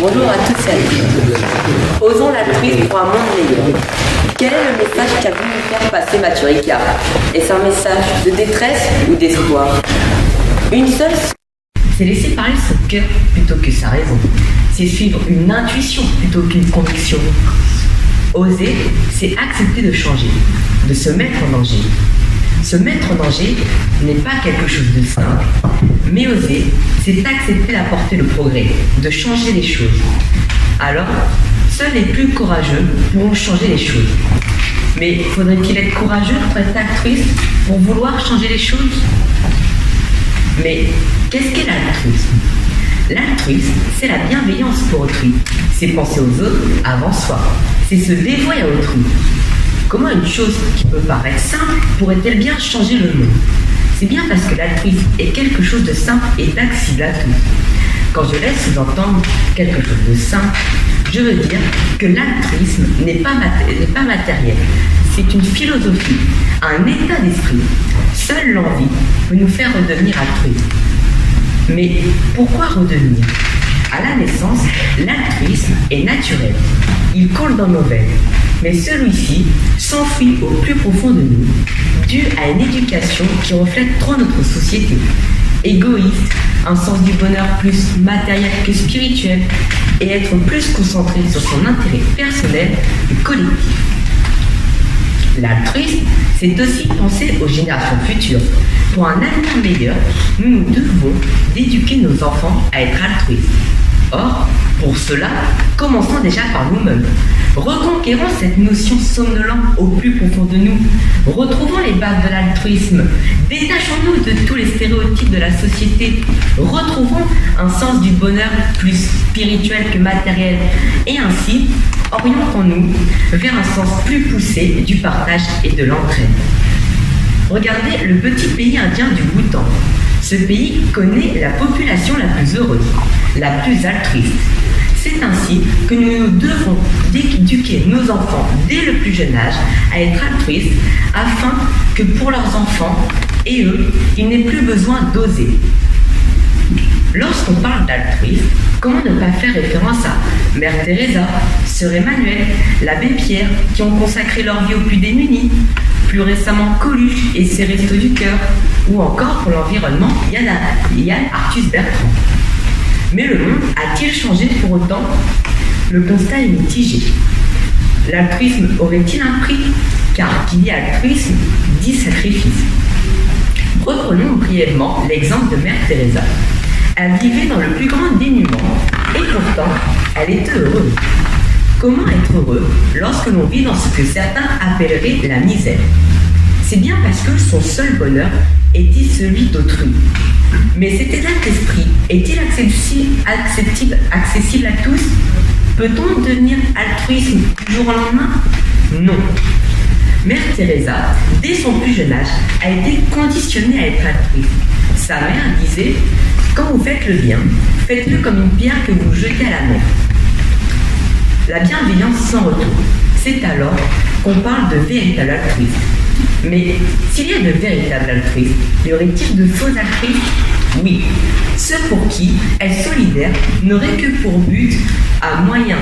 Bonjour à tous et à tous. Osons l'altruisme pour un monde meilleur. Quel est le message qu'a voulu nous faire passer Mathieu Ricard? Est-ce un message de détresse ou d'espoir? Une seule, c'est laisser parler son cœur plutôt que sa raison. C'est suivre une intuition plutôt qu'une conviction. Oser, c'est accepter de changer, de se mettre en danger. Se mettre en danger n'est pas quelque chose de simple, mais oser, c'est accepter d'apporter le progrès, de changer les choses. Alors, seuls les plus courageux pourront changer les choses. Mais faudrait-il être courageux pour être altruiste, pour vouloir changer les choses? Mais qu'est-ce qu'est l'altruisme? L'altruisme, c'est la bienveillance pour autrui. C'est penser aux autres avant soi. C'est se dévouer à autrui. Comment une chose qui peut paraître simple pourrait-elle bien changer le monde? C'est bien parce que l'altruisme est quelque chose de simple et d'accessible à tous. Quand je laisse sous-entendre quelque chose de simple, je veux dire que l'altruisme n'est pas matériel. C'est une philosophie, un état d'esprit. Seule l'envie peut nous faire redevenir altruistes. Mais pourquoi redevenir? À la naissance, l'altruisme est naturel. Il coule dans nos veines. Mais celui-ci s'enfuit au plus profond de nous, dû à une éducation qui reflète trop notre société. Égoïste, un sens du bonheur plus matériel que spirituel, et être plus concentré sur son intérêt personnel et collectif. L'altruisme, c'est aussi penser aux générations futures. Pour un avenir meilleur, nous devons éduquer nos enfants à être altruistes. Or, pour cela, commençons déjà par nous-mêmes. Reconquérons cette notion somnolente au plus profond de nous. Retrouvons les bases de l'altruisme. Détachons-nous de tous les stéréotypes de la société. Retrouvons un sens du bonheur plus spirituel que matériel. Et ainsi, orientons-nous vers un sens plus poussé du partage et de l'entraide. Regardez le petit pays indien du Bhoutan. Ce pays connaît la population la plus heureuse, la plus altruiste. C'est ainsi que nous devons éduquer nos enfants dès le plus jeune âge à être altruistes afin que pour leurs enfants et eux, ils n'aient plus besoin d'oser. Lorsqu'on parle d'altruisme, comment ne pas faire référence à Mère Teresa, Sœur Emmanuel, l'Abbé Pierre, qui ont consacré leur vie aux plus démunis, plus récemment Coluche et ses Restos du Cœur, ou encore pour l'environnement Yann Arthus Bertrand. Mais le monde a-t-il changé pour autant? Le constat est mitigé. L'altruisme aurait-il un prix? Car qui dit altruisme dit sacrifice. Reprenons brièvement l'exemple de Mère Teresa. Elle vivait dans le plus grand dénuement et pourtant elle était heureuse. Comment être heureux lorsque l'on vit dans ce que certains appelleraient la misère? C'est bien parce que son seul bonheur était celui d'autrui. Mais cet état d'esprit est-il accessible à tous? Peut-on devenir altruiste du jour au lendemain? Non. Mère Teresa, dès son plus jeune âge, a été conditionnée à être altruiste. Sa mère disait « Quand vous faites le bien, faites-le comme une pierre que vous jetez à la mer. » La bienveillance sans retour. C'est alors qu'on parle de véritable altruisme. Mais s'il y a de véritables altruistes, y aurait-il de faux altruistes? Oui. Ceux pour qui être solidaire n'aurait que pour but, à moyen,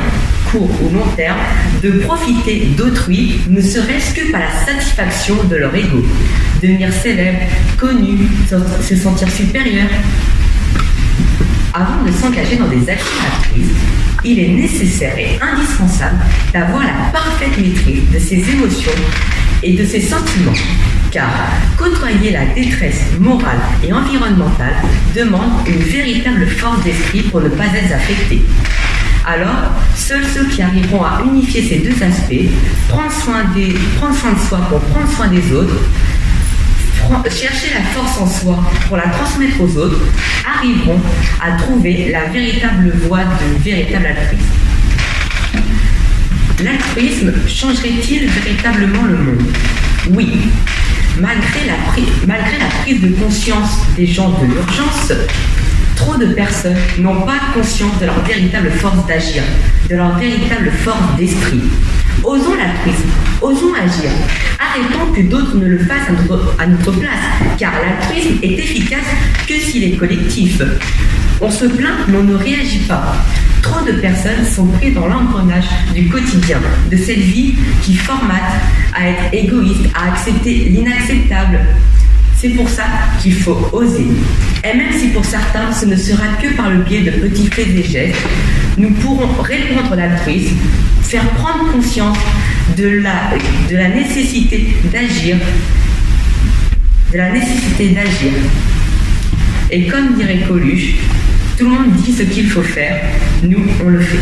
court ou long terme, de profiter d'autrui, ne serait-ce que par la satisfaction de leur ego. Devenir célèbre, connu, se sentir supérieur. Avant de s'engager dans des actions altruistes, il est nécessaire et indispensable d'avoir la parfaite maîtrise de ses émotions et de ses sentiments, car côtoyer la détresse morale et environnementale demande une véritable force d'esprit pour ne pas être affecté. Alors, seuls ceux qui arriveront à unifier ces deux aspects, prendre soin de soi pour prendre soin des autres, chercher la force en soi pour la transmettre aux autres, arriveront à trouver la véritable voie de véritable altruisme. L'altruisme changerait-il véritablement le monde? Oui. Malgré la prise de conscience des gens de l'urgence, trop de personnes n'ont pas conscience de leur véritable force d'agir, de leur véritable force d'esprit. Osons l'altruisme, osons agir. Arrêtons que d'autres ne le fassent à notre place, car l'altruisme est efficace que s'il est collectif. On se plaint, mais on ne réagit pas. Trop trop de personnes sont prises dans l'engrenage du quotidien, de cette vie qui formate à être égoïste, à accepter l'inacceptable. C'est pour ça qu'il faut oser. Et même si pour certains, ce ne sera que par le biais de petits faits et gestes, nous pourrons répondre à l'altruisme, faire prendre conscience de la nécessité d'agir, Et comme dirait Coluche, tout le monde dit ce qu'il faut faire, nous on le fait.